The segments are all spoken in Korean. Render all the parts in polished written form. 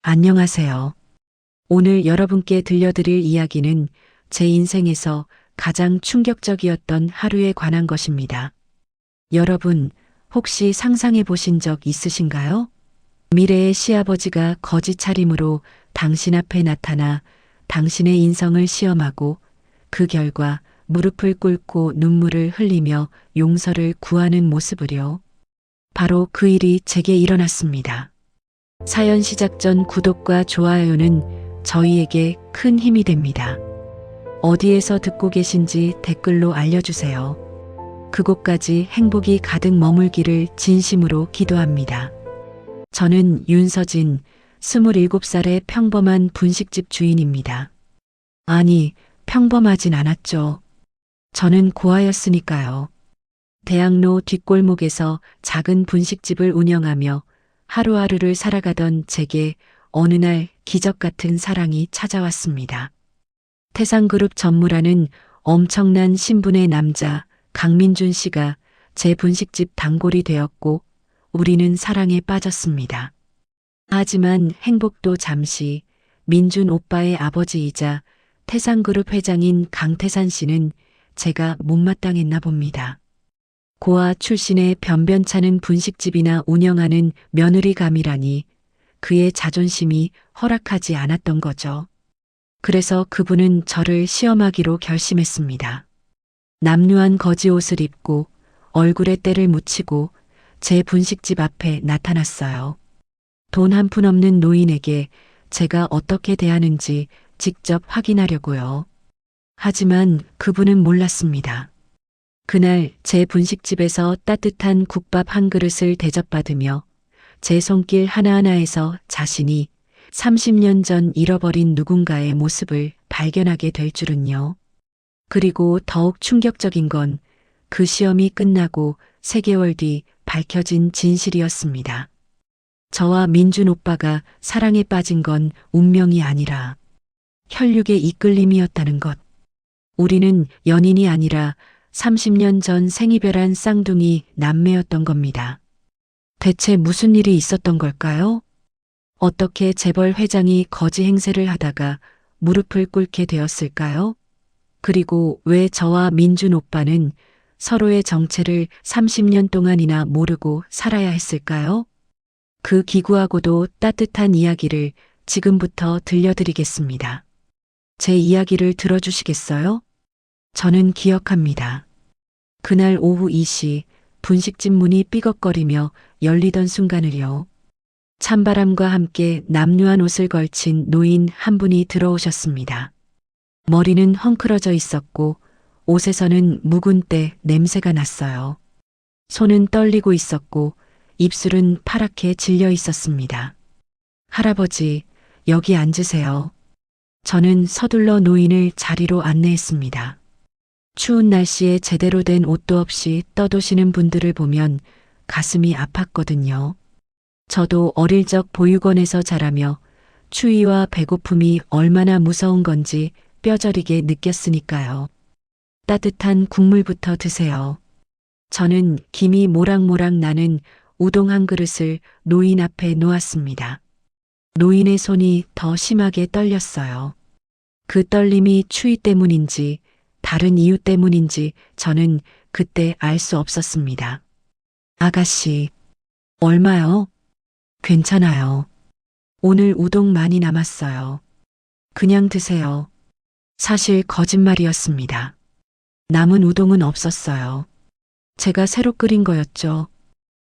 안녕하세요. 오늘 여러분께 들려드릴 이야기는 제 인생에서 가장 충격적이었던 하루에 관한 것입니다. 여러분, 혹시 상상해 보신 적 있으신가요? 미래의 시아버지가 거짓 차림으로 당신 앞에 나타나 당신의 인성을 시험하고 그 결과 무릎을 꿇고 눈물을 흘리며 용서를 구하는 모습을요. 바로 그 일이 제게 일어났습니다. 사연 시작 전 구독과 좋아요는 저희에게 큰 힘이 됩니다. 어디에서 듣고 계신지 댓글로 알려주세요. 그곳까지 행복이 가득 머물기를 진심으로 기도합니다. 저는 윤서진, 27살의 평범한 분식집 주인입니다. 아니, 평범하진 않았죠. 저는 고아였으니까요. 대학로 뒷골목에서 작은 분식집을 운영하며 하루하루를 살아가던 제게 어느 날 기적 같은 사랑이 찾아왔습니다. 태상그룹 전무라는 엄청난 신분의 남자 강민준 씨가 제 분식집 단골이 되었고 우리는 사랑에 빠졌습니다. 하지만 행복도 잠시 민준 오빠의 아버지이자 태상그룹 회장인 강태산 씨는 제가 못마땅했나 봅니다. 고아 출신의 변변찮은 분식집이나 운영하는 며느리감이라니 그의 자존심이 허락하지 않았던 거죠. 그래서 그분은 저를 시험하기로 결심했습니다. 남루한 거지옷을 입고 얼굴에 때를 묻히고 제 분식집 앞에 나타났어요. 돈 한 푼 없는 노인에게 제가 어떻게 대하는지 직접 확인하려고요. 하지만 그분은 몰랐습니다. 그날 제 분식집에서 따뜻한 국밥 한 그릇을 대접받으며 제 손길 하나하나에서 자신이 30년 전 잃어버린 누군가의 모습을 발견하게 될 줄은요. 그리고 더욱 충격적인 건 그 시험이 끝나고 3개월 뒤 밝혀진 진실이었습니다. 저와 민준 오빠가 사랑에 빠진 건 운명이 아니라 혈육의 이끌림이었다는 것. 우리는 연인이 아니라 30년 전 생이별한 쌍둥이 남매였던 겁니다. 대체 무슨 일이 있었던 걸까요? 어떻게 재벌 회장이 거지 행세를 하다가 무릎을 꿇게 되었을까요? 그리고 왜 저와 민준 오빠는 서로의 정체를 30년 동안이나 모르고 살아야 했을까요? 그 기구하고도 따뜻한 이야기를 지금부터 들려드리겠습니다. 제 이야기를 들어주시겠어요? 저는 기억합니다. 그날 오후 2시 분식집 문이 삐걱거리며 열리던 순간을요. 찬바람과 함께 남루한 옷을 걸친 노인 한 분이 들어오셨습니다. 머리는 헝클어져 있었고 옷에서는 묵은 때 냄새가 났어요. 손은 떨리고 있었고 입술은 파랗게 질려 있었습니다. 할아버지, 여기 앉으세요. 저는 서둘러 노인을 자리로 안내했습니다. 추운 날씨에 제대로 된 옷도 없이 떠도시는 분들을 보면 가슴이 아팠거든요. 저도 어릴 적 보육원에서 자라며 추위와 배고픔이 얼마나 무서운 건지 뼈저리게 느꼈으니까요. 따뜻한 국물부터 드세요. 저는 김이 모락모락 나는 우동 한 그릇을 노인 앞에 놓았습니다. 노인의 손이 더 심하게 떨렸어요. 그 떨림이 추위 때문인지 다른 이유 때문인지 저는 그때 알 수 없었습니다. 아가씨, 얼마요? 괜찮아요. 오늘 우동 많이 남았어요. 그냥 드세요. 사실 거짓말이었습니다. 남은 우동은 없었어요. 제가 새로 끓인 거였죠.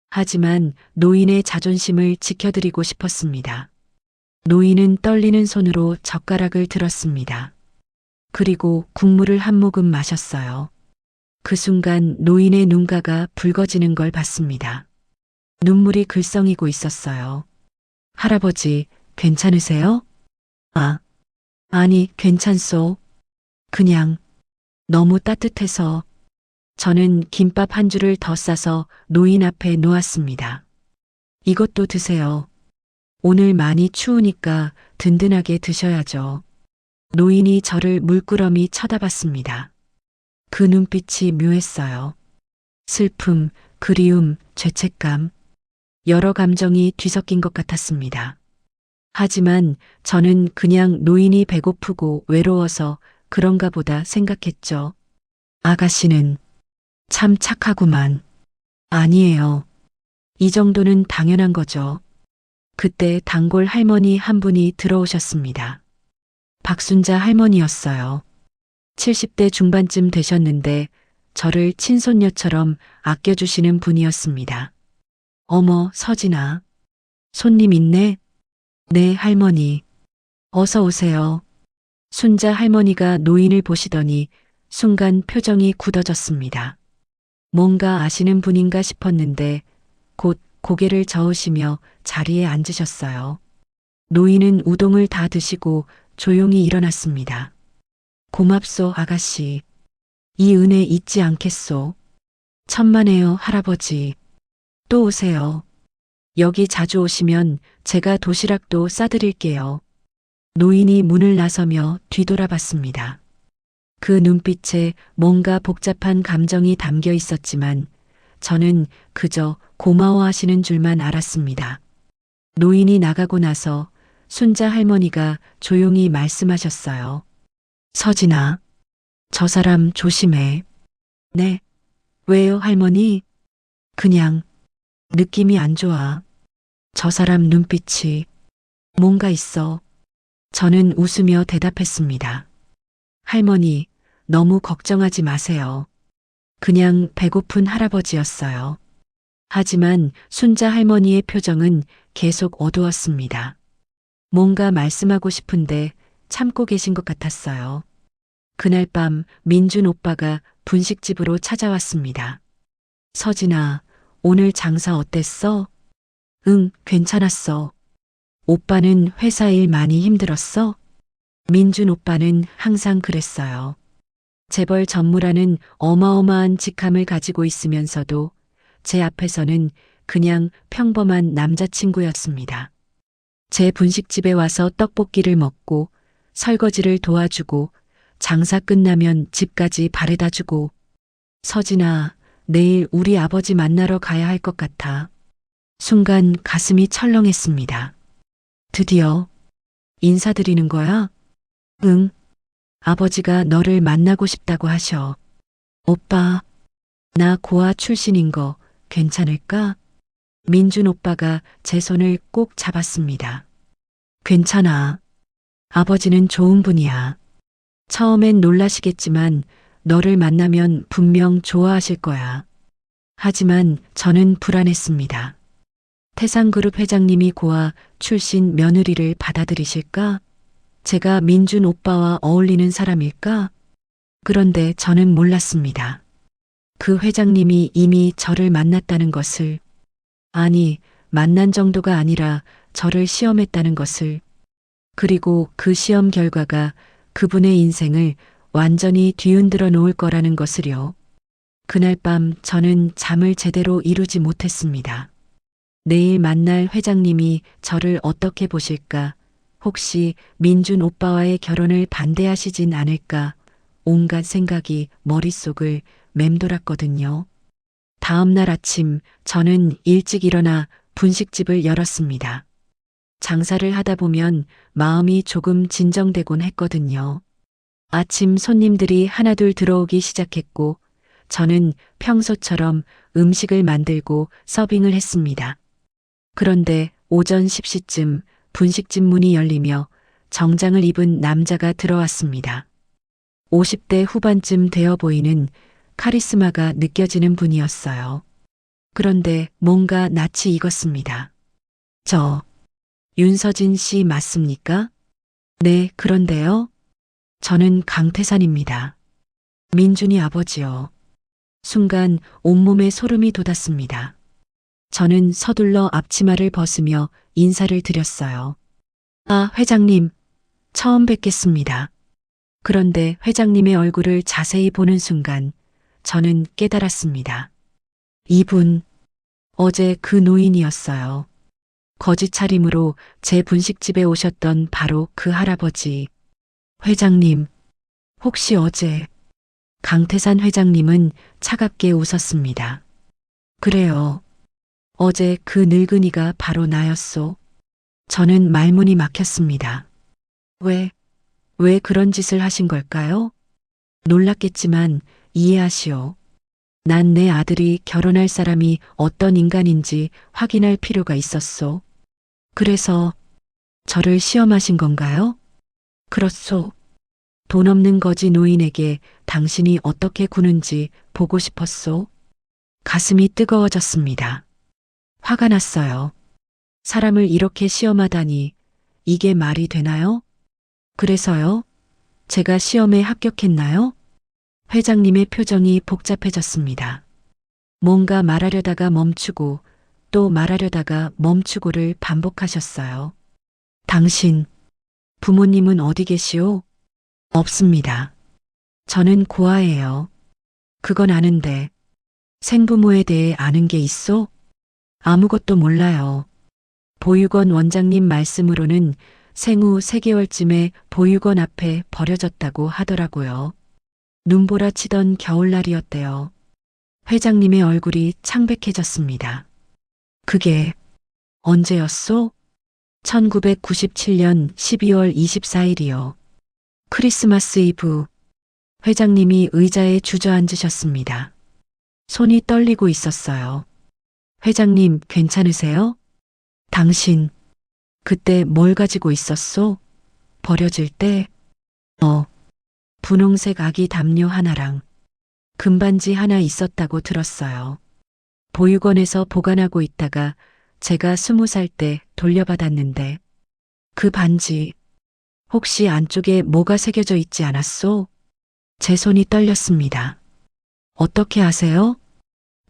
하지만 노인의 자존심을 지켜드리고 싶었습니다. 노인은 떨리는 손으로 젓가락을 들었습니다. 그리고 국물을 한 모금 마셨어요. 그 순간 노인의 눈가가 붉어지는 걸 봤습니다. 눈물이 글썽이고 있었어요. 할아버지, 괜찮으세요? 아니, 괜찮소. 그냥 너무 따뜻해서. 저는 김밥 한 줄을 더 싸서 노인 앞에 놓았습니다. 이것도 드세요. 오늘 많이 추우니까 든든하게 드셔야죠. 노인이 저를 물끄러미 쳐다봤습니다. 그 눈빛이 묘했어요. 슬픔, 그리움, 죄책감, 여러 감정이 뒤섞인 것 같았습니다. 하지만 저는 그냥 노인이 배고프고 외로워서 그런가 보다 생각했죠. 아가씨는 참 착하구만. 아니에요. 이 정도는 당연한 거죠. 그때 단골 할머니 한 분이 들어오셨습니다. 박순자 할머니였어요. 70대 중반쯤 되셨는데 저를 친손녀처럼 아껴주시는 분이었습니다. 어머, 서진아. 손님 있네? 네, 할머니. 어서 오세요. 순자 할머니가 노인을 보시더니 순간 표정이 굳어졌습니다. 뭔가 아시는 분인가 싶었는데 곧 고개를 저으시며 자리에 앉으셨어요. 노인은 우동을 다 드시고 조용히 일어났습니다. 고맙소, 아가씨. 이 은혜 잊지 않겠소. 천만에요, 할아버지. 또 오세요. 여기 자주 오시면 제가 도시락도 싸드릴게요. 노인이 문을 나서며 뒤돌아봤습니다. 그 눈빛에 뭔가 복잡한 감정이 담겨 있었지만 저는 그저 고마워하시는 줄만 알았습니다. 노인이 나가고 나서 순자 할머니가 조용히 말씀하셨어요. 서진아, 저 사람 조심해. 네. 왜요, 할머니? 그냥 느낌이 안 좋아. 저 사람 눈빛이 뭔가 있어. 저는 웃으며 대답했습니다. 할머니, 너무 걱정하지 마세요. 그냥 배고픈 할아버지였어요. 하지만 순자 할머니의 표정은 계속 어두웠습니다. 뭔가 말씀하고 싶은데 참고 계신 것 같았어요. 그날 밤 민준 오빠가 분식집으로 찾아왔습니다. 서진아, 오늘 장사 어땠어? 응, 괜찮았어. 오빠는 회사 일 많이 힘들었어? 민준 오빠는 항상 그랬어요. 재벌 전무라는 어마어마한 직함을 가지고 있으면서도 제 앞에서는 그냥 평범한 남자친구였습니다. 제 분식집에 와서 떡볶이를 먹고 설거지를 도와주고 장사 끝나면 집까지 바래다 주고 서진아, 내일 우리 아버지 만나러 가야 할 것 같아. 순간 가슴이 철렁했습니다. 드디어 인사드리는 거야? 응. 아버지가 너를 만나고 싶다고 하셔. 오빠, 나 고아 출신인 거 괜찮을까? 민준 오빠가 제 손을 꼭 잡았습니다. 괜찮아. 아버지는 좋은 분이야. 처음엔 놀라시겠지만 너를 만나면 분명 좋아하실 거야. 하지만 저는 불안했습니다. 태상그룹 회장님이 고아 출신 며느리를 받아들이실까? 제가 민준 오빠와 어울리는 사람일까? 그런데 저는 몰랐습니다. 그 회장님이 이미 저를 만났다는 것을, 아니, 만난 정도가 아니라 저를 시험했다는 것을, 그리고 그 시험 결과가 그분의 인생을 완전히 뒤흔들어 놓을 거라는 것을요. 그날 밤 저는 잠을 제대로 이루지 못했습니다. 내일 만날 회장님이 저를 어떻게 보실까? 혹시 민준 오빠와의 결혼을 반대하시진 않을까? 온갖 생각이 머릿속을 맴돌았거든요. 다음 날 아침 저는 일찍 일어나 분식집을 열었습니다. 장사를 하다 보면 마음이 조금 진정되곤 했거든요. 아침 손님들이 하나둘 들어오기 시작했고 저는 평소처럼 음식을 만들고 서빙을 했습니다. 그런데 오전 10시쯤 분식집 문이 열리며 정장을 입은 남자가 들어왔습니다. 50대 후반쯤 되어 보이는 카리스마가 느껴지는 분이었어요. 그런데 뭔가 낯이 익었습니다. 저, 윤서진 씨 맞습니까? 네, 그런데요. 저는 강태산입니다. 민준이 아버지요. 순간 온몸에 소름이 돋았습니다. 저는 서둘러 앞치마를 벗으며 인사를 드렸어요. 아, 회장님, 처음 뵙겠습니다. 그런데 회장님의 얼굴을 자세히 보는 순간 저는 깨달았습니다. 이분, 어제 그 노인이었어요. 거짓 차림으로 제 분식집에 오셨던 바로 그 할아버지. 회장님, 혹시 어제 강태산 회장님은 차갑게 웃었습니다. 그래요. 어제 그 늙은이가 바로 나였소. 저는 말문이 막혔습니다. 왜 그런 짓을 하신 걸까요? 놀랐겠지만 이해하시오. 난 내 아들이 결혼할 사람이 어떤 인간인지 확인할 필요가 있었소. 그래서 저를 시험하신 건가요? 그렇소. 돈 없는 거지 노인에게 당신이 어떻게 구는지 보고 싶었소. 가슴이 뜨거워졌습니다. 화가 났어요. 사람을 이렇게 시험하다니 이게 말이 되나요? 그래서요? 제가 시험에 합격했나요? 회장님의 표정이 복잡해졌습니다. 뭔가 말하려다가 멈추고 또 말하려다가 멈추고를 반복하셨어요. 당신, 부모님은 어디 계시오? 없습니다. 저는 고아예요. 그건 아는데 생부모에 대해 아는 게 있어? 아무것도 몰라요. 보육원 원장님 말씀으로는 생후 3개월쯤에 보육원 앞에 버려졌다고 하더라고요. 눈보라치던 겨울날이었대요. 회장님의 얼굴이 창백해졌습니다. 그게 언제였소? 1997년 12월 24일이요. 크리스마스 이브. 회장님이 의자에 주저앉으셨습니다. 손이 떨리고 있었어요. 회장님, 괜찮으세요? 당신, 그때 뭘 가지고 있었소? 버려질 때? 분홍색 아기 담요 하나랑 금반지 하나 있었다고 들었어요. 보육원에서 보관하고 있다가 제가 20살 때 돌려받았는데 그 반지 혹시 안쪽에 뭐가 새겨져 있지 않았소? 제 손이 떨렸습니다. 어떻게 아세요?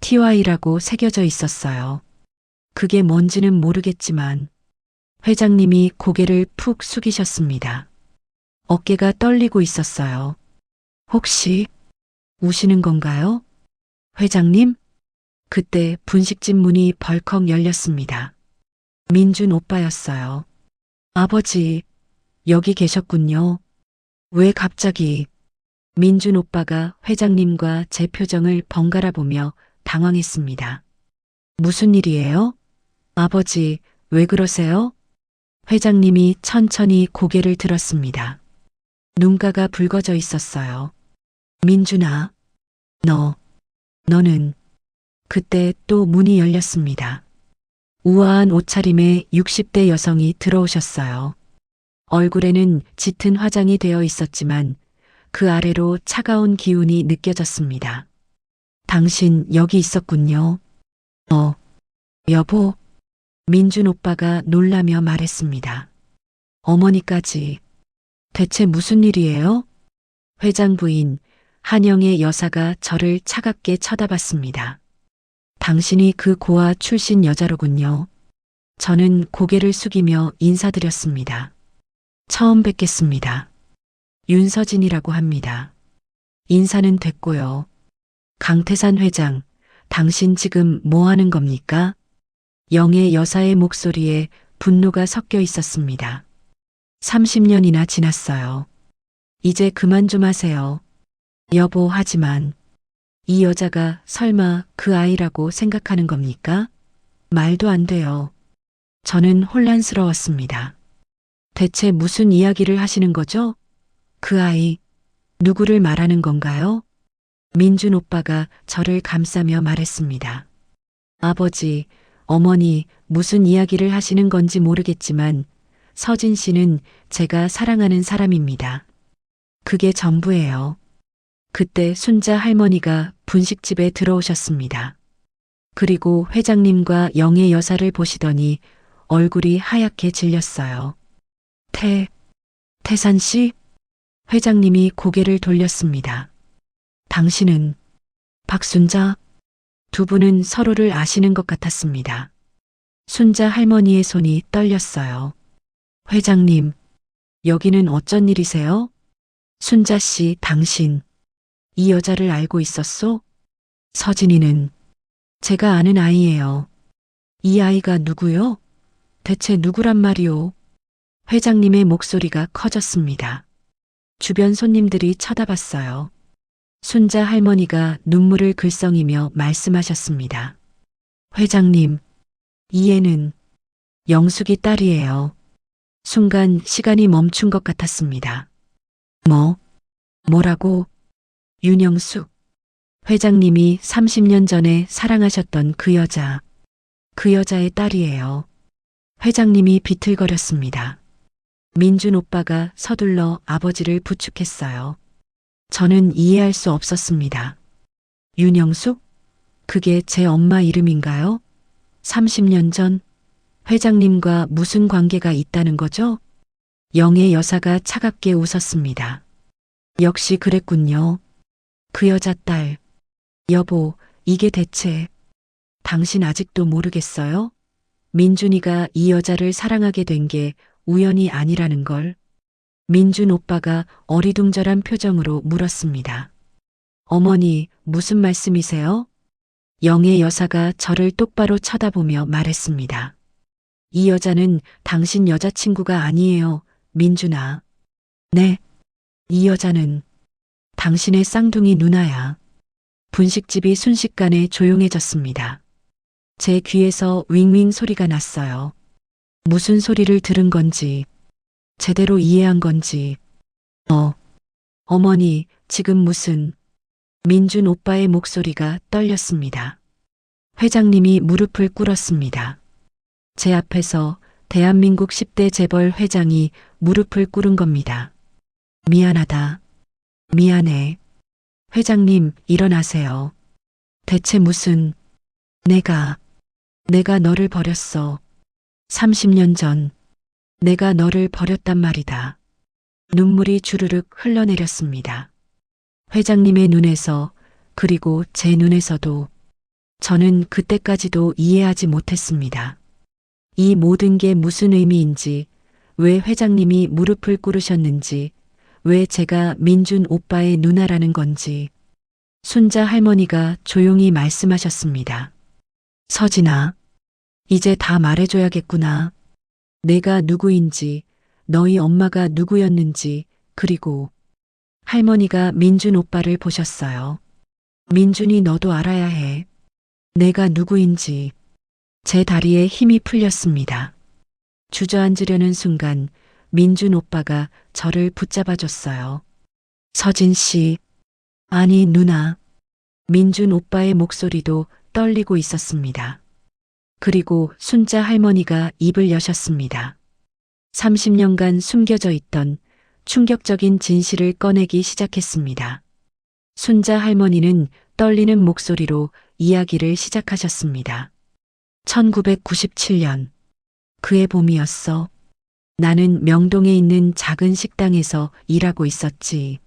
TY라고 새겨져 있었어요. 그게 뭔지는 모르겠지만 회장님이 고개를 푹 숙이셨습니다. 어깨가 떨리고 있었어요. 혹시 우시는 건가요? 회장님? 그때 분식집 문이 벌컥 열렸습니다. 민준 오빠였어요. 아버지, 여기 계셨군요. 왜 갑자기? 민준 오빠가 회장님과 제 표정을 번갈아 보며 당황했습니다. 무슨 일이에요? 아버지, 왜 그러세요? 회장님이 천천히 고개를 들었습니다. 눈가가 붉어져 있었어요. 민준아, 너는 그때 또 문이 열렸습니다. 우아한 옷차림의 60대 여성이 들어오셨어요. 얼굴에는 짙은 화장이 되어 있었지만 그 아래로 차가운 기운이 느껴졌습니다. 당신 여기 있었군요. 여보. 민준 오빠가 놀라며 말했습니다. 어머니까지. 대체 무슨 일이에요? 회장 부인 한영의 여사가 저를 차갑게 쳐다봤습니다. 당신이 그 고아 출신 여자로군요. 저는 고개를 숙이며 인사드렸습니다. 처음 뵙겠습니다. 윤서진이라고 합니다. 인사는 됐고요. 강태산 회장, 당신 지금 뭐 하는 겁니까? 영의 여사의 목소리에 분노가 섞여 있었습니다. 30년이나 지났어요. 이제 그만 좀 하세요. 여보, 하지만 이 여자가 설마 그 아이라고 생각하는 겁니까? 말도 안 돼요. 저는 혼란스러웠습니다. 대체 무슨 이야기를 하시는 거죠? 그 아이, 누구를 말하는 건가요? 민준 오빠가 저를 감싸며 말했습니다. 아버지, 어머니, 무슨 이야기를 하시는 건지 모르겠지만 서진 씨는 제가 사랑하는 사람입니다. 그게 전부예요. 그때 순자 할머니가 분식집에 들어오셨습니다. 그리고 회장님과 영의 여사를 보시더니 얼굴이 하얗게 질렸어요. 태산 씨? 회장님이 고개를 돌렸습니다. 당신은 박순자? 두 분은 서로를 아시는 것 같았습니다. 순자 할머니의 손이 떨렸어요. 회장님, 여기는 어쩐 일이세요? 순자 씨, 당신 이 여자를 알고 있었소? 서진이는 제가 아는 아이예요. 이 아이가 누구요? 대체 누구란 말이오? 회장님의 목소리가 커졌습니다. 주변 손님들이 쳐다봤어요. 순자 할머니가 눈물을 글썽이며 말씀하셨습니다. 회장님, 이 애는 영숙이 딸이에요. 순간 시간이 멈춘 것 같았습니다. 뭐라고? 윤영숙. 회장님이 30년 전에 사랑하셨던 그 여자의 딸이에요. 회장님이 비틀거렸습니다. 민준 오빠가 서둘러 아버지를 부축했어요. 저는 이해할 수 없었습니다. 윤영숙? 그게 제 엄마 이름인가요? 30년 전 회장님과 무슨 관계가 있다는 거죠? 영애 여사가 차갑게 웃었습니다. 역시 그랬군요. 그 여자 딸. 여보, 이게 대체 당신 아직도 모르겠어요? 민준이가 이 여자를 사랑하게 된 게 우연이 아니라는 걸. 민준 오빠가 어리둥절한 표정으로 물었습니다. 어머니, 무슨 말씀이세요? 영애 여사가 저를 똑바로 쳐다보며 말했습니다. 이 여자는 당신 여자친구가 아니에요, 민준아. 네, 이 여자는 당신의 쌍둥이 누나야. 분식집이 순식간에 조용해졌습니다. 제 귀에서 윙윙 소리가 났어요. 무슨 소리를 들은 건지, 제대로 이해한 건지. 어머니, 지금 무슨... 민준 오빠의 목소리가 떨렸습니다. 회장님이 무릎을 꿇었습니다. 제 앞에서 대한민국 10대 재벌 회장이 무릎을 꿇은 겁니다. 미안하다. 미안해. 회장님, 일어나세요. 대체 무슨... 내가 너를 버렸어. 30년 전 내가 너를 버렸단 말이다. 눈물이 주르륵 흘러내렸습니다. 회장님의 눈에서, 그리고 제 눈에서도. 저는 그때까지도 이해하지 못했습니다. 이 모든 게 무슨 의미인지, 왜 회장님이 무릎을 꿇으셨는지, 왜 제가 민준 오빠의 누나라는 건지. 순자 할머니가 조용히 말씀하셨습니다. 서진아, 이제 다 말해줘야겠구나. 내가 누구인지, 너희 엄마가 누구였는지, 그리고 할머니가 민준 오빠를 보셨어요. 민준이 너도 알아야 해. 내가 누구인지. 제 다리에 힘이 풀렸습니다. 주저앉으려는 순간 민준 오빠가 저를 붙잡아줬어요. 서진 씨. 아니, 누나. 민준 오빠의 목소리도 떨리고 있었습니다. 그리고 순자 할머니가 입을 여셨습니다. 30년간 숨겨져 있던 충격적인 진실을 꺼내기 시작했습니다. 순자 할머니는 떨리는 목소리로 이야기를 시작하셨습니다. 1997년 그해 봄이었어. 나는 명동에 있는 작은 식당에서 일하고 있었지.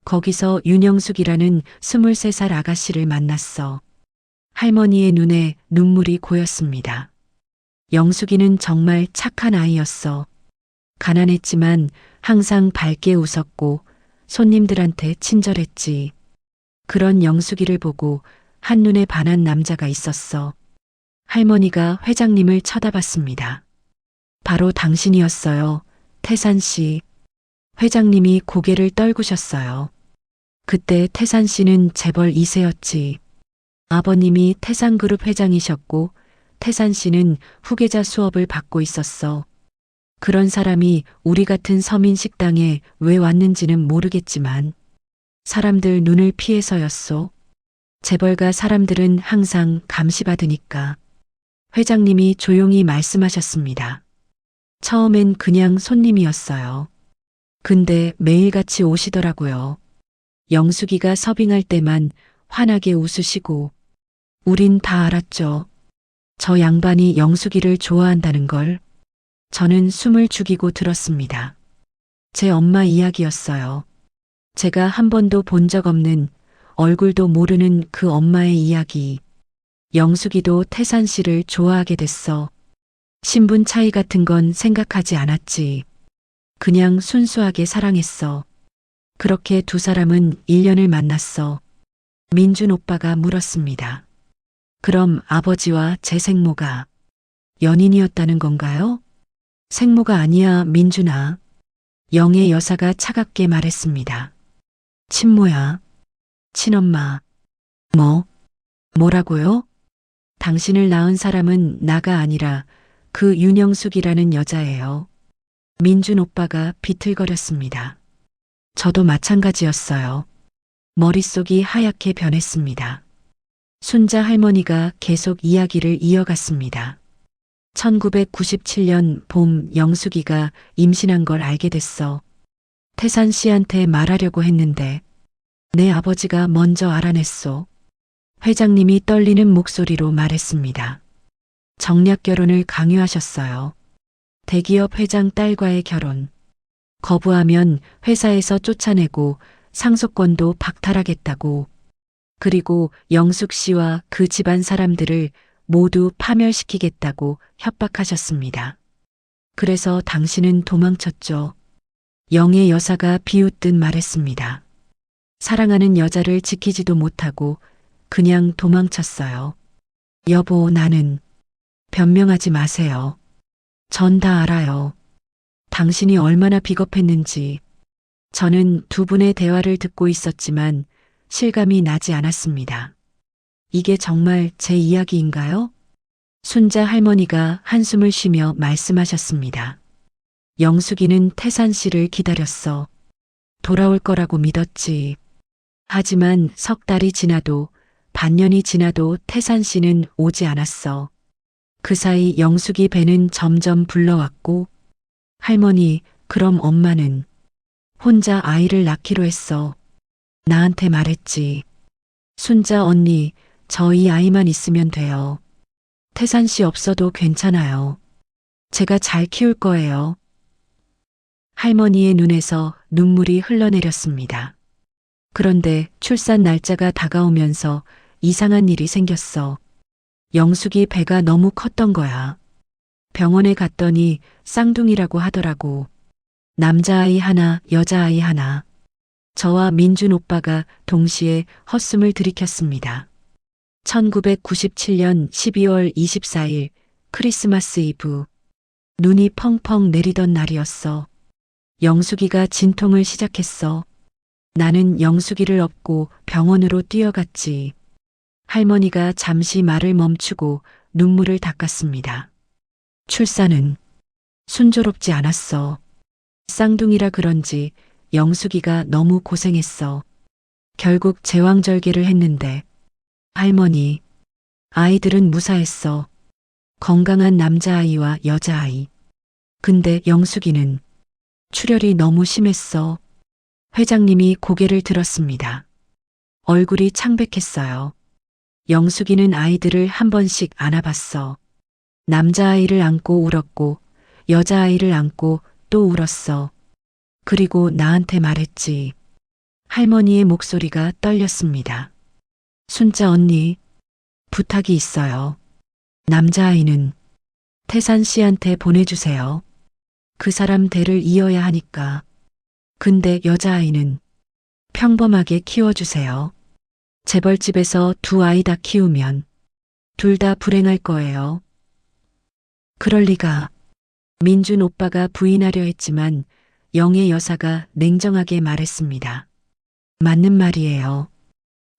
거기서 윤영숙이라는 23살 아가씨를 만났어. 할머니의 눈에 눈물이 고였습니다. 영숙이는 정말 착한 아이였어. 가난했지만 항상 밝게 웃었고 손님들한테 친절했지. 그런 영숙이를 보고 한눈에 반한 남자가 있었어. 할머니가 회장님을 쳐다봤습니다. 바로 당신이었어요. 태산 씨. 회장님이 고개를 떨구셨어요. 그때 태산 씨는 재벌 2세였지. 아버님이 태산그룹 회장이셨고 태산 씨는 후계자 수업을 받고 있었어. 그런 사람이 우리 같은 서민 식당에 왜 왔는지는 모르겠지만 사람들 눈을 피해서였소. 재벌가 사람들은 항상 감시받으니까. 회장님이 조용히 말씀하셨습니다. 처음엔 그냥 손님이었어요. 근데 매일같이 오시더라고요. 영숙이가 서빙할 때만 환하게 웃으시고. 우린 다 알았죠. 저 양반이 영숙이를 좋아한다는 걸. 저는 숨을 죽이고 들었습니다. 제 엄마 이야기였어요. 제가 한 번도 본 적 없는, 얼굴도 모르는 그 엄마의 이야기. 영숙이도 태산 씨를 좋아하게 됐어. 신분 차이 같은 건 생각하지 않았지. 그냥 순수하게 사랑했어. 그렇게 두 사람은 1년을 만났어. 민준 오빠가 물었습니다. 그럼 아버지와 제 생모가 연인이었다는 건가요? 생모가 아니야, 민준아. 영애 여사가 차갑게 말했습니다. 친모야. 친엄마. 뭐라고요? 당신을 낳은 사람은 나가 아니라 그 윤영숙이라는 여자예요. 민준 오빠가 비틀거렸습니다. 저도 마찬가지였어요. 머릿속이 하얗게 변했습니다. 순자 할머니가 계속 이야기를 이어갔습니다. 1997년 봄 영숙이가 임신한 걸 알게 됐어. 태산 씨한테 말하려고 했는데 내 아버지가 먼저 알아냈소. 회장님이 떨리는 목소리로 말했습니다. 정략 결혼을 강요하셨어요. 대기업 회장 딸과의 결혼. 거부하면 회사에서 쫓아내고 상속권도 박탈하겠다고. 그리고 영숙 씨와 그 집안 사람들을 모두 파멸시키겠다고 협박하셨습니다. 그래서 당신은 도망쳤죠. 영의 여사가 비웃듯 말했습니다. 사랑하는 여자를 지키지도 못하고 그냥 도망쳤어요. 여보, 나는. 변명하지 마세요. 전 다 알아요. 당신이 얼마나 비겁했는지. 저는 두 분의 대화를 듣고 있었지만 실감이 나지 않았습니다. 이게 정말 제 이야기인가요? 순자 할머니가 한숨을 쉬며 말씀하셨습니다. 영숙이는 태산 씨를 기다렸어. 돌아올 거라고 믿었지. 하지만 석 달이 지나도 반년이 지나도 태산 씨는 오지 않았어. 그 사이 영숙이 배는 점점 불러왔고, 할머니, 그럼 엄마는 혼자 아이를 낳기로 했어. 나한테 말했지. 순자 언니, 저희 아이만 있으면 돼요. 태산 씨 없어도 괜찮아요. 제가 잘 키울 거예요. 할머니의 눈에서 눈물이 흘러내렸습니다. 그런데 출산 날짜가 다가오면서 이상한 일이 생겼어. 영숙이 배가 너무 컸던 거야. 병원에 갔더니 쌍둥이라고 하더라고. 남자아이 하나, 여자아이 하나. 저와 민준 오빠가 동시에 헛숨을 들이켰습니다. 1997년 12월 24일 크리스마스 이브. 눈이 펑펑 내리던 날이었어. 영숙이가 진통을 시작했어. 나는 영숙이를 업고 병원으로 뛰어갔지. 할머니가 잠시 말을 멈추고 눈물을 닦았습니다. 출산은 순조롭지 않았어. 쌍둥이라 그런지 영숙이가 너무 고생했어. 결국 제왕절개를 했는데 할머니, 아이들은 무사했어. 건강한 남자아이와 여자아이. 근데 영숙이는 출혈이 너무 심했어. 회장님이 고개를 들었습니다. 얼굴이 창백했어요. 영숙이는 아이들을 한 번씩 안아봤어. 남자아이를 안고 울었고 여자아이를 안고 또 울었어. 그리고 나한테 말했지. 할머니의 목소리가 떨렸습니다. 순자 언니, 부탁이 있어요. 남자아이는 태산 씨한테 보내주세요. 그 사람 대를 이어야 하니까. 근데 여자아이는 평범하게 키워주세요. 재벌집에서 두 아이 다 키우면 둘 다 불행할 거예요. 그럴 리가. 민준 오빠가 부인하려 했지만 영의 여사가 냉정하게 말했습니다. 맞는 말이에요.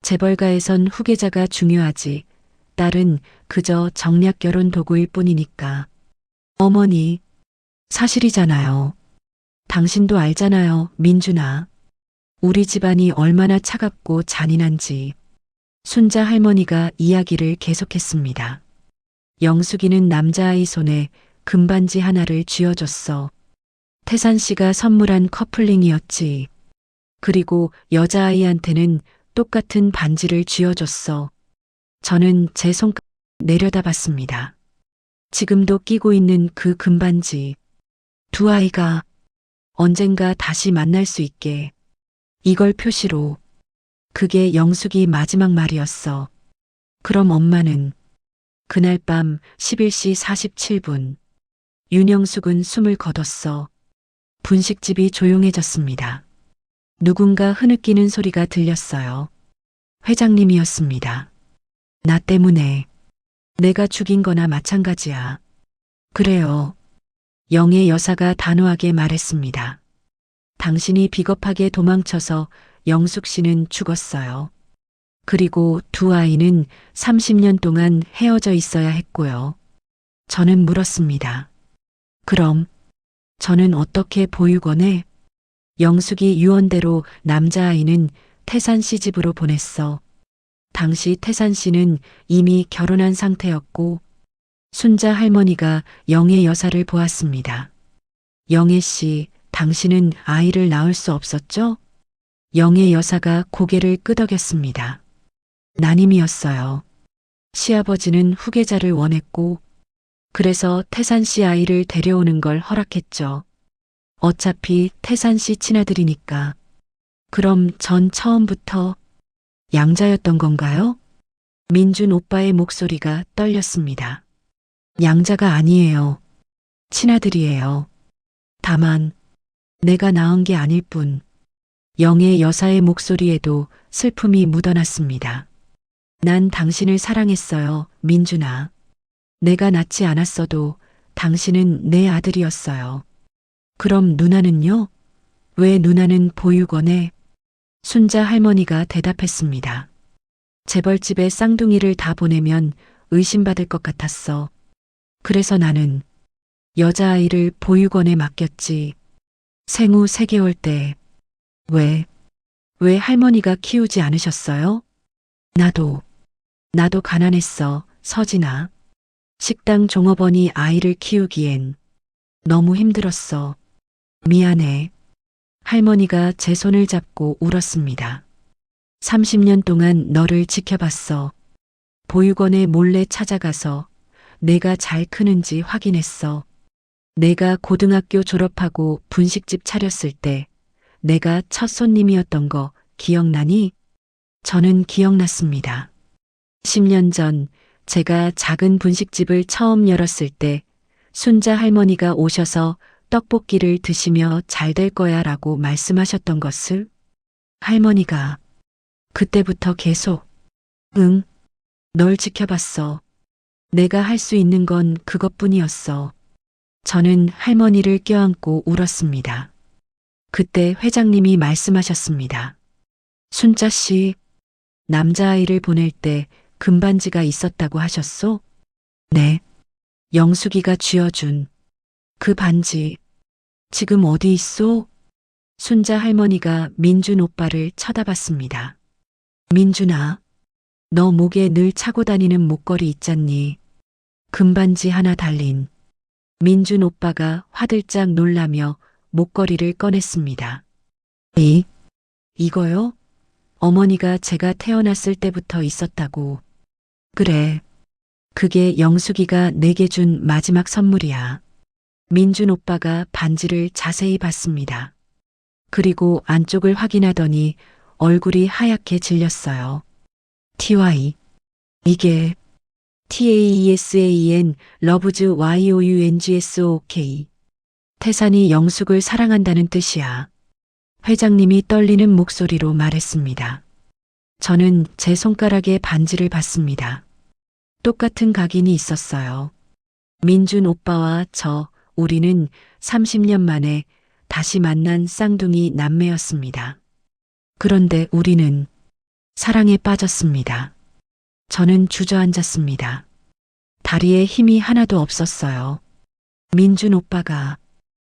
재벌가에선 후계자가 중요하지. 딸은 그저 정략 결혼 도구일 뿐이니까. 어머니, 사실이잖아요. 당신도 알잖아요, 민준아. 우리 집안이 얼마나 차갑고 잔인한지. 순자 할머니가 이야기를 계속했습니다. 영숙이는 남자아이 손에 금반지 하나를 쥐어줬어. 태산 씨가 선물한 커플링이었지. 그리고 여자아이한테는 똑같은 반지를 쥐어줬어. 저는 제 손가락 내려다봤습니다. 지금도 끼고 있는 그 금반지. 두 아이가 언젠가 다시 만날 수 있게. 이걸 표시로. 그게 영숙이 마지막 말이었어. 그럼 엄마는 그날 밤 11시 47분. 윤영숙은 숨을 거뒀어. 분식집이 조용해졌습니다. 누군가 흐느끼는 소리가 들렸어요. 회장님이었습니다. 나 때문에 내가 죽인 거나 마찬가지야. 그래요. 영의 여사가 단호하게 말했습니다. 당신이 비겁하게 도망쳐서 영숙 씨는 죽었어요. 그리고 두 아이는 30년 동안 헤어져 있어야 했고요. 저는 물었습니다. 그럼 저는 어떻게 보육원에? 영숙이 유언대로 남자아이는 태산 씨 집으로 보냈어. 당시 태산 씨는 이미 결혼한 상태였고 순자 할머니가 영애 여사를 보았습니다. 영애 씨, 당신은 아이를 낳을 수 없었죠? 영애 여사가 고개를 끄덕였습니다. 난임이었어요. 시아버지는 후계자를 원했고 그래서 태산 씨 아이를 데려오는 걸 허락했죠. 어차피 태산 씨 친아들이니까. 그럼 전 처음부터 양자였던 건가요? 민준 오빠의 목소리가 떨렸습니다. 양자가 아니에요. 친아들이에요. 다만 내가 낳은 게 아닐 뿐. 영애 여사의 목소리에도 슬픔이 묻어났습니다. 난 당신을 사랑했어요, 민준아. 내가 낳지 않았어도 당신은 내 아들이었어요. 그럼 누나는요? 왜 누나는 보육원에? 순자 할머니가 대답했습니다. 재벌집에 쌍둥이를 다 보내면 의심받을 것 같았어. 그래서 나는 여자아이를 보육원에 맡겼지. 생후 3개월 때. 왜 할머니가 키우지 않으셨어요? 나도 가난했어, 서진아. 식당 종업원이 아이를 키우기엔 너무 힘들었어. 미안해. 할머니가 제 손을 잡고 울었습니다. 30년 동안 너를 지켜봤어. 보육원에 몰래 찾아가서 내가 잘 크는지 확인했어. 내가 고등학교 졸업하고 분식집 차렸을 때 내가 첫 손님이었던 거 기억나니? 저는 기억났습니다. 10년 전 제가 작은 분식집을 처음 열었을 때 순자 할머니가 오셔서 떡볶이를 드시며 잘 될 거야 라고 말씀하셨던 것을 할머니가 그때부터 계속 응, 널 지켜봤어. 내가 할 수 있는 건 그것뿐이었어. 저는 할머니를 껴안고 울었습니다. 그때 회장님이 말씀하셨습니다. 순자 씨, 남자아이를 보낼 때 금반지가 있었다고 하셨소? 네. 영숙이가 쥐어준 그 반지. 지금 어디 있소? 순자 할머니가 민준 오빠를 쳐다봤습니다. 민준아, 너 목에 늘 차고 다니는 목걸이 있잖니. 금반지 하나 달린. 민준 오빠가 화들짝 놀라며 목걸이를 꺼냈습니다. 이거요? 어머니가 제가 태어났을 때부터 있었다고. 그래. 그게 영숙이가 내게 준 마지막 선물이야. 민준 오빠가 반지를 자세히 봤습니다. 그리고 안쪽을 확인하더니 얼굴이 하얗게 질렸어요. TY. 이게 TAESAN 러브즈 YOUNGSOK. 태산이 영숙을 사랑한다는 뜻이야. 회장님이 떨리는 목소리로 말했습니다. 저는 제 손가락에 반지를 봤습니다. 똑같은 각인이 있었어요. 민준 오빠와 우리는 30년 만에 다시 만난 쌍둥이 남매였습니다. 그런데 우리는 사랑에 빠졌습니다. 저는 주저앉았습니다. 다리에 힘이 하나도 없었어요. 민준 오빠가,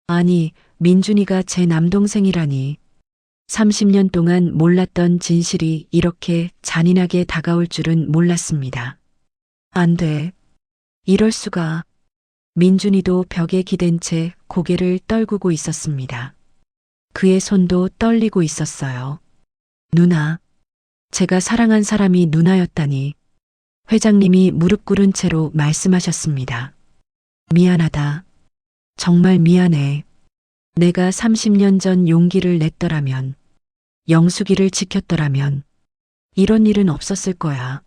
아니, 민준이가 제 남동생이라니. 30년 동안 몰랐던 진실이 이렇게 잔인하게 다가올 줄은 몰랐습니다. 안 돼. 이럴 수가. 민준이도 벽에 기댄 채 고개를 떨구고 있었습니다. 그의 손도 떨리고 있었어요. 누나. 제가 사랑한 사람이 누나였다니. 회장님이 무릎 꿇은 채로 말씀하셨습니다. 미안하다. 정말 미안해. 내가 30년 전 용기를 냈더라면, 영숙이를 지켰더라면, 이런 일은 없었을 거야.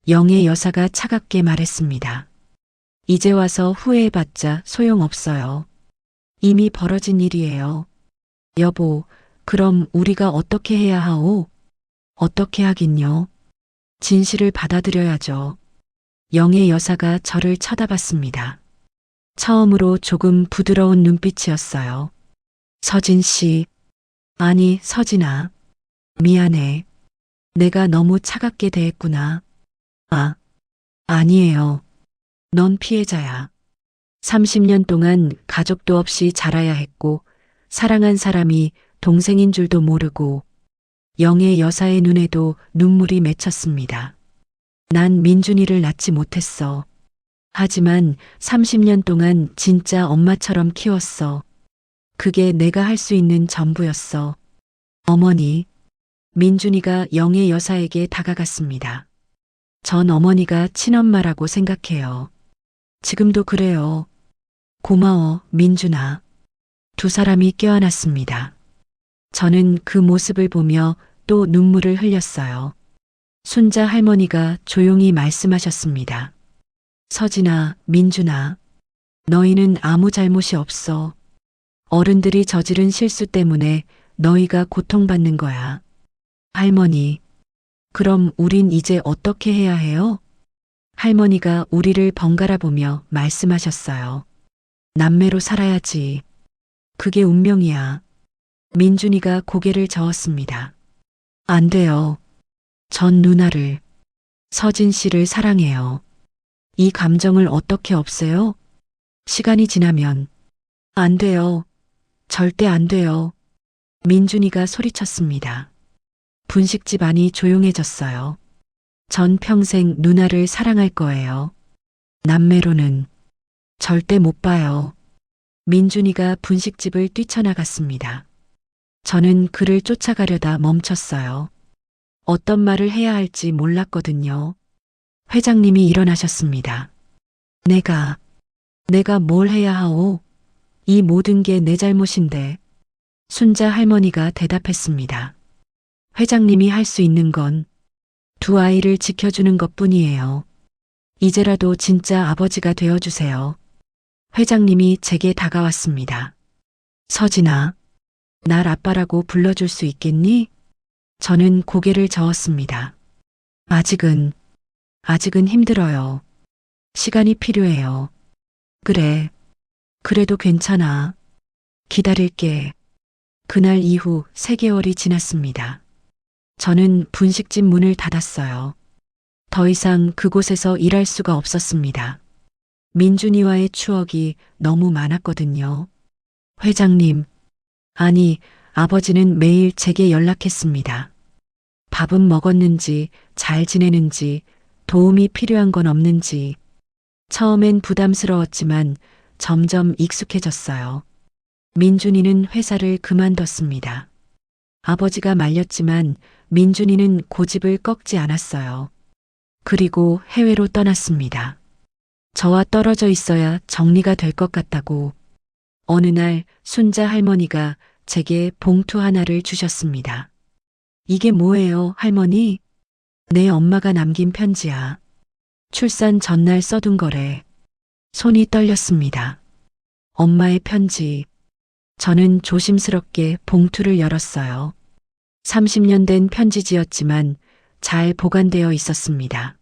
영애 여사가 차갑게 말했습니다. 이제 와서 후회해봤자 소용없어요. 이미 벌어진 일이에요. 여보, 그럼 우리가 어떻게 해야 하오? 어떻게 하긴요. 진실을 받아들여야죠. 영애 여사가 저를 쳐다봤습니다. 처음으로 조금 부드러운 눈빛이었어요. 서진 씨. 아니, 서진아. 미안해. 내가 너무 차갑게 대했구나. 아니에요. 넌 피해자야. 30년 동안 가족도 없이 자라야 했고, 사랑한 사람이 동생인 줄도 모르고, 영애 여사의 눈에도 눈물이 맺혔습니다. 난 민준이를 낳지 못했어. 하지만 30년 동안 진짜 엄마처럼 키웠어. 그게 내가 할 수 있는 전부였어. 어머니, 민준이가 영애 여사에게 다가갔습니다. 전 어머니가 친엄마라고 생각해요. 지금도 그래요. 고마워, 민준아. 두 사람이 껴안았습니다. 저는 그 모습을 보며 또 눈물을 흘렸어요. 순자 할머니가 조용히 말씀하셨습니다. 서진아, 민준아, 너희는 아무 잘못이 없어. 어른들이 저지른 실수 때문에 너희가 고통받는 거야. 할머니, 그럼 우린 이제 어떻게 해야 해요? 할머니가 우리를 번갈아 보며 말씀하셨어요. 남매로 살아야지. 그게 운명이야. 민준이가 고개를 저었습니다. 안 돼요. 전 누나를, 서진 씨를 사랑해요. 이 감정을 어떻게 없애요? 시간이 지나면. 안 돼요. 절대 안 돼요. 민준이가 소리쳤습니다. 분식집 안이 조용해졌어요. 전 평생 누나를 사랑할 거예요. 남매로는 절대 못 봐요. 민준이가 분식집을 뛰쳐나갔습니다. 저는 그를 쫓아가려다 멈췄어요. 어떤 말을 해야 할지 몰랐거든요. 회장님이 일어나셨습니다. 내가 뭘 해야 하오? 이 모든 게 내 잘못인데. 순자 할머니가 대답했습니다. 회장님이 할 수 있는 건 두 아이를 지켜주는 것 뿐이에요. 이제라도 진짜 아버지가 되어주세요. 회장님이 제게 다가왔습니다. 서진아, 날 아빠라고 불러줄 수 있겠니? 저는 고개를 저었습니다. 아직은 힘들어요. 시간이 필요해요. 그래, 그래도 괜찮아. 기다릴게. 그날 이후 3개월이 지났습니다. 저는 분식집 문을 닫았어요. 더 이상 그곳에서 일할 수가 없었습니다. 민준이와의 추억이 너무 많았거든요. 회장님, 아니, 아버지는 매일 제게 연락했습니다. 밥은 먹었는지, 잘 지내는지, 도움이 필요한 건 없는지. 처음엔 부담스러웠지만 점점 익숙해졌어요. 민준이는 회사를 그만뒀습니다. 아버지가 말렸지만 민준이는 고집을 꺾지 않았어요. 그리고 해외로 떠났습니다. 저와 떨어져 있어야 정리가 될 것 같다고. 어느 날 순자 할머니가 제게 봉투 하나를 주셨습니다. 이게 뭐예요, 할머니? 내 엄마가 남긴 편지야. 출산 전날 써둔 거래. 손이 떨렸습니다. 엄마의 편지. 저는 조심스럽게 봉투를 열었어요. 30년 된 편지지였지만 잘 보관되어 있었습니다.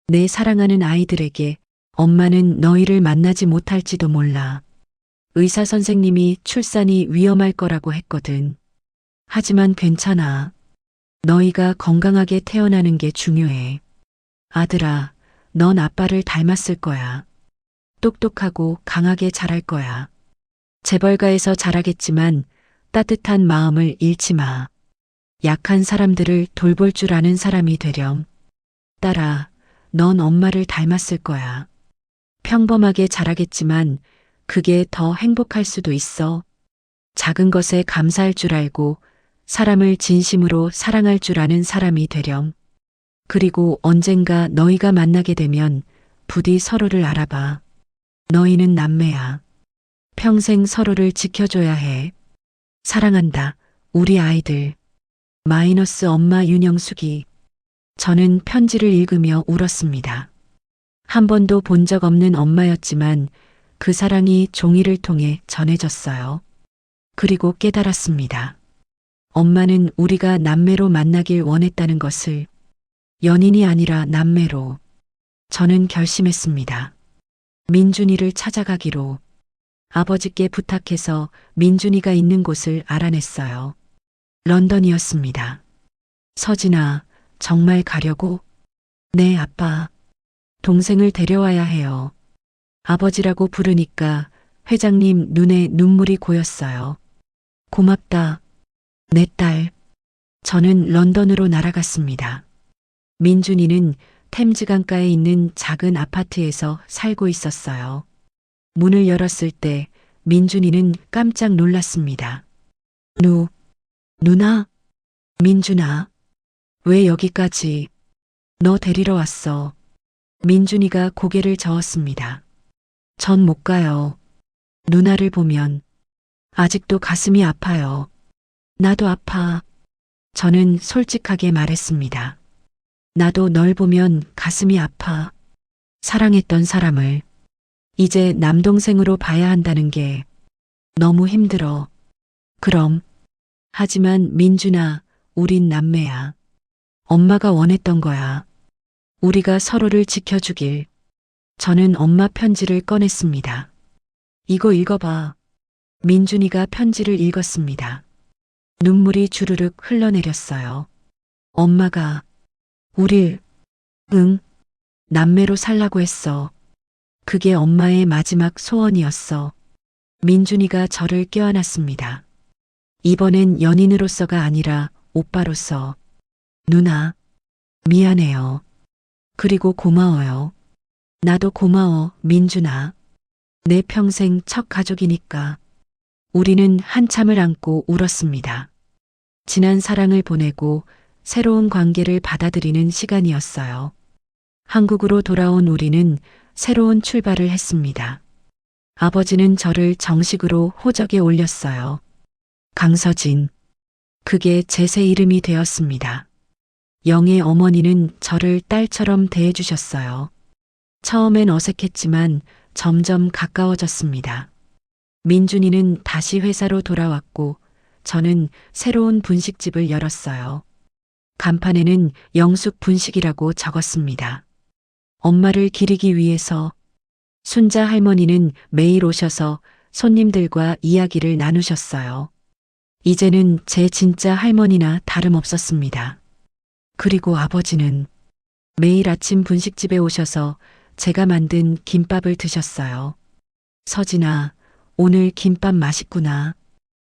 내 사랑하는 아이들에게 엄마는 너희를 만나지 못할지도 몰라. 의사 선생님이 출산이 위험할 거라고 했거든. 하지만 괜찮아. 너희가 건강하게 태어나는 게 중요해. 아들아, 넌 아빠를 닮았을 거야. 똑똑하고 강하게 자랄 거야. 재벌가에서 자라겠지만 따뜻한 마음을 잃지 마. 약한 사람들을 돌볼 줄 아는 사람이 되렴. 딸아, 넌 엄마를 닮았을 거야. 평범하게 자라겠지만 그게 더 행복할 수도 있어. 작은 것에 감사할 줄 알고 사람을 진심으로 사랑할 줄 아는 사람이 되렴. 그리고 언젠가 너희가 만나게 되면 부디 서로를 알아봐. 너희는 남매야. 평생 서로를 지켜줘야 해. 사랑한다, 우리 아이들. 마이너스 엄마 윤영숙이. 저는 편지를 읽으며 울었습니다. 한 번도 본 적 없는 엄마였지만 그 사랑이 종이를 통해 전해졌어요. 그리고 깨달았습니다. 엄마는 우리가 남매로 만나길 원했다는 것을. 연인이 아니라 남매로. 저는 결심했습니다. 민준이를 찾아가기로. 아버지께 부탁해서 민준이가 있는 곳을 알아냈어요. 런던이었습니다. 서진아, 정말 가려고? 네, 아빠. 동생을 데려와야 해요. 아버지라고 부르니까 회장님 눈에 눈물이 고였어요. 고맙다, 내 딸. 저는 런던으로 날아갔습니다. 민준이는 템즈강가에 있는 작은 아파트에서 살고 있었어요. 문을 열었을 때 민준이는 깜짝 놀랐습니다. 누나? 민준아, 왜 여기까지? 너 데리러 왔어. 민준이가 고개를 저었습니다. 전 못 가요. 누나를 보면 아직도 가슴이 아파요. 나도 아파. 저는 솔직하게 말했습니다. 나도 널 보면 가슴이 아파. 사랑했던 사람을 이제 남동생으로 봐야 한다는 게 너무 힘들어. 그럼. 하지만 민준아, 우린 남매야. 엄마가 원했던 거야. 우리가 서로를 지켜주길. 저는 엄마 편지를 꺼냈습니다. 이거 읽어봐. 민준이가 편지를 읽었습니다. 눈물이 주르륵 흘러내렸어요. 엄마가 우릴, 남매로 살라고 했어. 그게 엄마의 마지막 소원이었어. 민준이가 저를 껴안았습니다. 이번엔 연인으로서가 아니라 오빠로서. 누나, 미안해요. 그리고 고마워요. 나도 고마워, 민준아. 내 평생 첫 가족이니까. 우리는 한참을 안고 울었습니다. 지난 사랑을 보내고 새로운 관계를 받아들이는 시간이었어요. 한국으로 돌아온 우리는 새로운 출발을 했습니다. 아버지는 저를 정식으로 호적에 올렸어요. 강서진. 그게 제 새 이름이 되었습니다. 영의 어머니는 저를 딸처럼 대해주셨어요. 처음엔 어색했지만 점점 가까워졌습니다. 민준이는 다시 회사로 돌아왔고 저는 새로운 분식집을 열었어요. 간판에는 영숙 분식이라고 적었습니다. 엄마를 기리기 위해서. 순자 할머니는 매일 오셔서 손님들과 이야기를 나누셨어요. 이제는 제 진짜 할머니나 다름없었습니다. 그리고 아버지는 매일 아침 분식집에 오셔서 제가 만든 김밥을 드셨어요. 서진아, 오늘 김밥 맛있구나.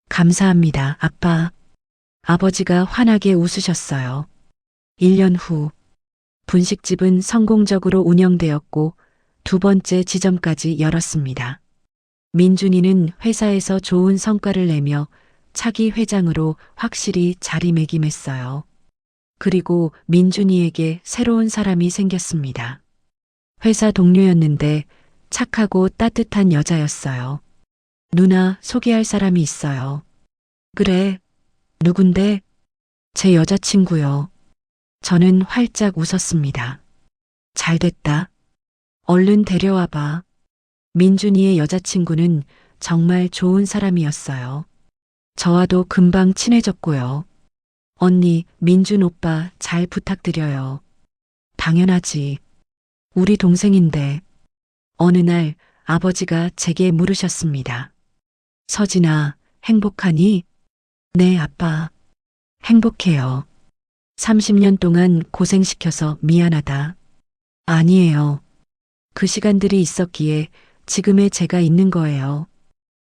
감사합니다, 아빠. 아버지가 환하게 웃으셨어요. 1년 후, 분식집은 성공적으로 운영되었고 두 번째 지점까지 열었습니다. 민준이는 회사에서 좋은 성과를 내며 차기 회장으로 확실히 자리매김했어요. 그리고 민준이에게 새로운 사람이 생겼습니다. 회사 동료였는데 착하고 따뜻한 여자였어요. 누나, 소개할 사람이 있어요. 그래, 누군데? 제 여자친구요. 저는 활짝 웃었습니다. 잘됐다. 얼른 데려와봐. 민준이의 여자친구는 정말 좋은 사람이었어요. 저와도 금방 친해졌고요. 언니, 민준 오빠 잘 부탁드려요. 당연하지. 우리 동생인데. 어느 날 아버지가 제게 물으셨습니다. 서진아, 행복하니? 네, 아빠. 행복해요. 30년 동안 고생시켜서 미안하다. 아니에요. 그 시간들이 있었기에 지금의 제가 있는 거예요.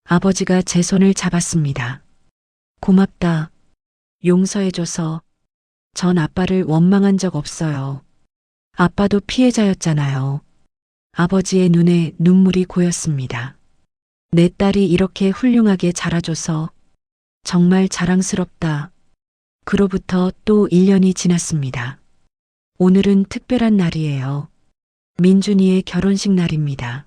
아버지가 제 손을 잡았습니다. 고맙다. 용서해줘서. 전 아빠를 원망한 적 없어요. 아빠도 피해자였잖아요. 아버지의 눈에 눈물이 고였습니다. 내 딸이 이렇게 훌륭하게 자라줘서 정말 자랑스럽다. 그로부터 또 1년이 지났습니다. 오늘은 특별한 날이에요. 민준이의 결혼식 날입니다.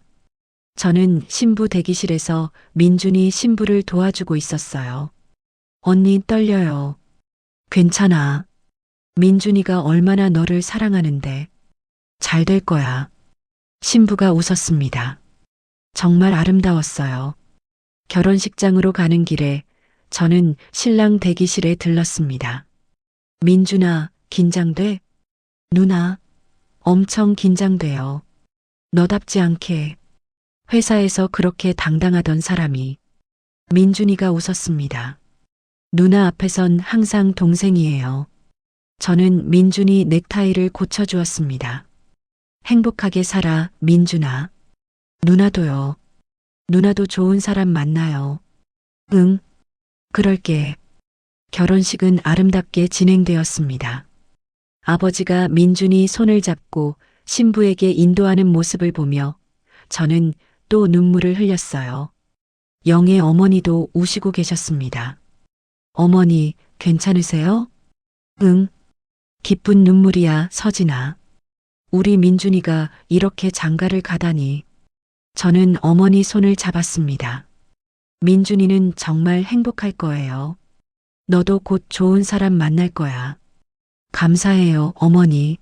저는 신부 대기실에서 민준이 신부를 도와주고 있었어요. 언니 떨려요. 괜찮아. 민준이가 얼마나 너를 사랑하는데. 잘 될 거야. 신부가 웃었습니다. 정말 아름다웠어요. 결혼식장으로 가는 길에 저는 신랑 대기실에 들렀습니다. 민준아, 긴장돼? 누나, 엄청 긴장돼요. 너답지 않게. 회사에서 그렇게 당당하던 사람이. 민준이가 웃었습니다. 누나 앞에선 항상 동생이에요. 저는 민준이 넥타이를 고쳐주었습니다. 행복하게 살아, 민준아. 누나도요. 누나도 좋은 사람 만나요. 응, 그럴게. 결혼식은 아름답게 진행되었습니다. 아버지가 민준이 손을 잡고 신부에게 인도하는 모습을 보며 저는 또 눈물을 흘렸어요. 영의 어머니도 우시고 계셨습니다. 어머니, 괜찮으세요? 응, 기쁜 눈물이야, 서진아. 우리 민준이가 이렇게 장가를 가다니. 저는 어머니 손을 잡았습니다. 민준이는 정말 행복할 거예요. 너도 곧 좋은 사람 만날 거야. 감사해요, 어머니.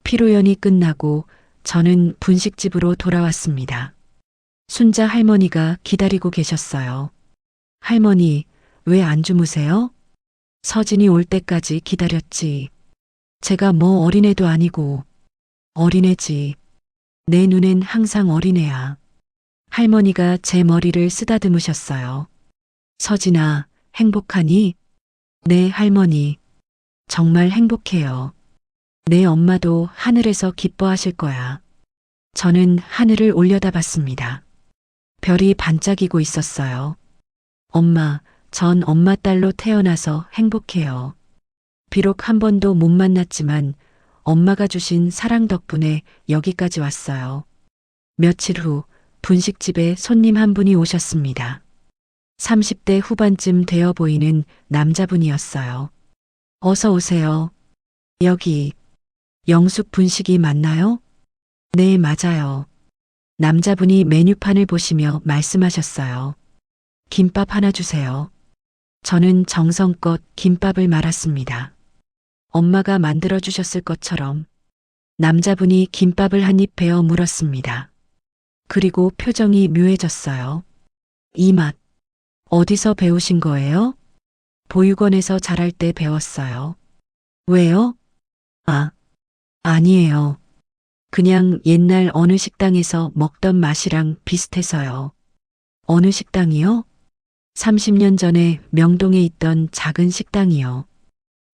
피로연이 끝나고 저는 분식집으로 돌아왔습니다. 순자 할머니가 기다리고 계셨어요. 할머니, 왜 안 주무세요? 서진이 올 때까지 기다렸지. 제가 뭐 어린애도 아니고. 어린애지. 내 눈엔 항상 어린애야. 할머니가 제 머리를 쓰다듬으셨어요. 서진아, 행복하니? 네, 할머니. 정말 행복해요. 내 엄마도 하늘에서 기뻐하실 거야. 저는 하늘을 올려다봤습니다. 별이 반짝이고 있었어요. 엄마, 전 엄마 딸로 태어나서 행복해요. 비록 한 번도 못 만났지만 엄마가 주신 사랑 덕분에 여기까지 왔어요. 며칠 후 분식집에 손님 한 분이 오셨습니다. 30대 후반쯤 되어 보이는 남자분이었어요. 어서 오세요. 여기 영숙 분식이 맞나요? 네, 맞아요. 남자분이 메뉴판을 보시며 말씀하셨어요. 김밥 하나 주세요. 저는 정성껏 김밥을 말았습니다. 엄마가 만들어 주셨을 것처럼. 남자분이 김밥을 한 입 베어 물었습니다. 그리고 표정이 묘해졌어요. 이 맛, 어디서 배우신 거예요? 보육원에서 자랄 때 배웠어요. 왜요? 아, 아니에요. 그냥 옛날 어느 식당에서 먹던 맛이랑 비슷해서요. 어느 식당이요? 30년 전에 명동에 있던 작은 식당이요.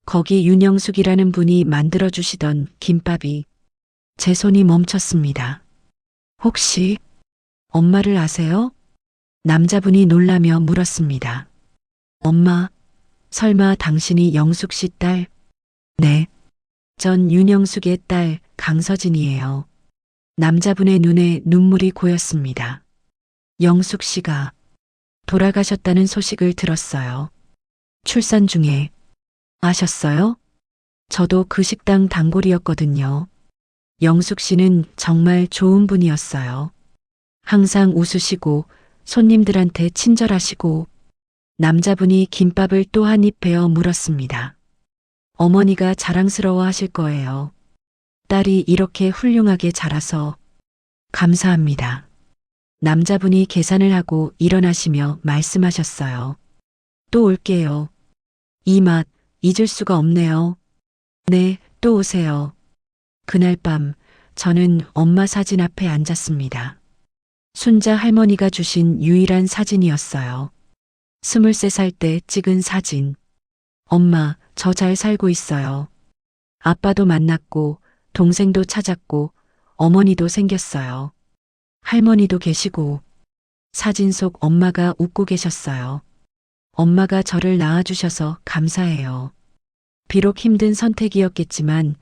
거기 윤영숙이라는 분이 만들어주시던 김밥이 제 손이 멈췄습니다. 혹시 엄마를 아세요? 남자분이 놀라며 물었습니다. 엄마, 설마 당신이 영숙 씨 딸? 네. 전 윤영숙의 딸 강서진이에요. 남자분의 눈에 눈물이 고였습니다. 영숙 씨가 돌아가셨다는 소식을 들었어요. 출산 중에. 아셨어요? 저도 그 식당 단골이었거든요. 영숙 씨는 정말 좋은 분이었어요. 항상 웃으시고 손님들한테 친절하시고. 남자분이 김밥을 또 한 입 베어 물었습니다. 어머니가 자랑스러워 하실 거예요. 딸이 이렇게 훌륭하게 자라서. 감사합니다. 남자분이 계산을 하고 일어나시며 말씀하셨어요. 또 올게요. 이 맛 잊을 수가 없네요. 네, 또 오세요. 그날 밤 저는 엄마 사진 앞에 앉았습니다. 순자 할머니가 주신 유일한 사진이었어요. 23살 때 찍은 사진. 엄마, 저 잘 살고 있어요. 아빠도 만났고, 동생도 찾았고, 어머니도 생겼어요. 할머니도 계시고, 사진 속 엄마가 웃고 계셨어요. 엄마가 저를 낳아주셔서 감사해요. 비록 힘든 선택이었겠지만,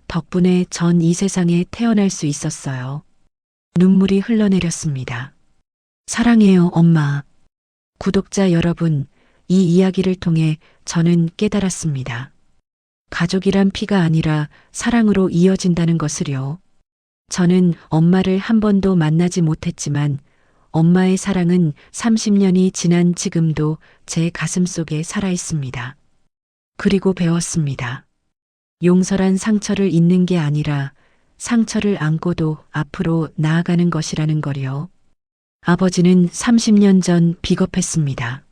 덕분에 전 이 세상에 태어날 수 있었어요. 눈물이 흘러내렸습니다. 사랑해요, 엄마. 구독자 여러분, 이 이야기를 통해 저는 깨달았습니다. 가족이란 피가 아니라 사랑으로 이어진다는 것을요. 저는 엄마를 한 번도 만나지 못했지만 엄마의 사랑은 30년이 지난 지금도 제 가슴 속에 살아 있습니다. 그리고 배웠습니다. 용서란 상처를 잊는 게 아니라 상처를 안고도 앞으로 나아가는 것이라는 거요. 아버지는 30년 전 비겁했습니다.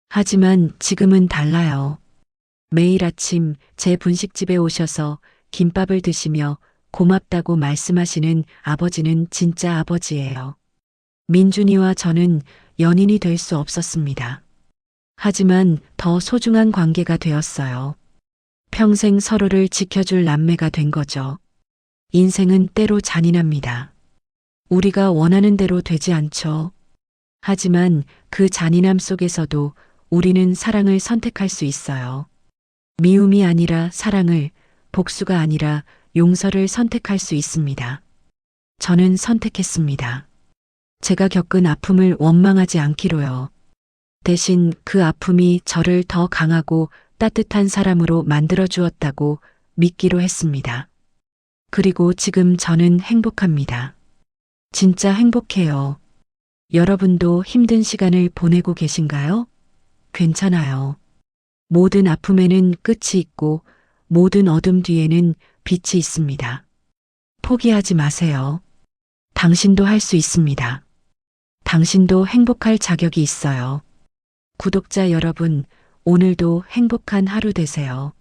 하지만 지금은 달라요. 매일 아침 제 분식집에 오셔서 김밥을 드시며 고맙다고 말씀하시는 아버지는 진짜 아버지예요. 민준이와 저는 연인이 될 수 없었습니다. 하지만 더 소중한 관계가 되었어요. 평생 서로를 지켜줄 남매가 된 거죠. 인생은 때로 잔인합니다. 우리가 원하는 대로 되지 않죠. 하지만 그 잔인함 속에서도 우리는 사랑을 선택할 수 있어요. 미움이 아니라 사랑을, 복수가 아니라 용서를 선택할 수 있습니다. 저는 선택했습니다. 제가 겪은 아픔을 원망하지 않기로요. 대신 그 아픔이 저를 더 강하고 따뜻한 사람으로 만들어 주었다고 믿기로 했습니다. 그리고 지금 저는 행복합니다. 진짜 행복해요. 여러분도 힘든 시간을 보내고 계신가요? 괜찮아요. 모든 아픔에는 끝이 있고 모든 어둠 뒤에는 빛이 있습니다. 포기하지 마세요. 당신도 할 수 있습니다. 당신도 행복할 자격이 있어요. 구독자 여러분, 오늘도 행복한 하루 되세요.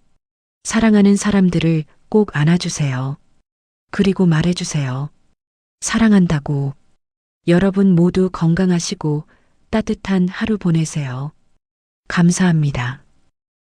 사랑하는 사람들을 꼭 안아주세요. 그리고 말해주세요. 사랑한다고. 여러분 모두 건강하시고 따뜻한 하루 보내세요. 감사합니다.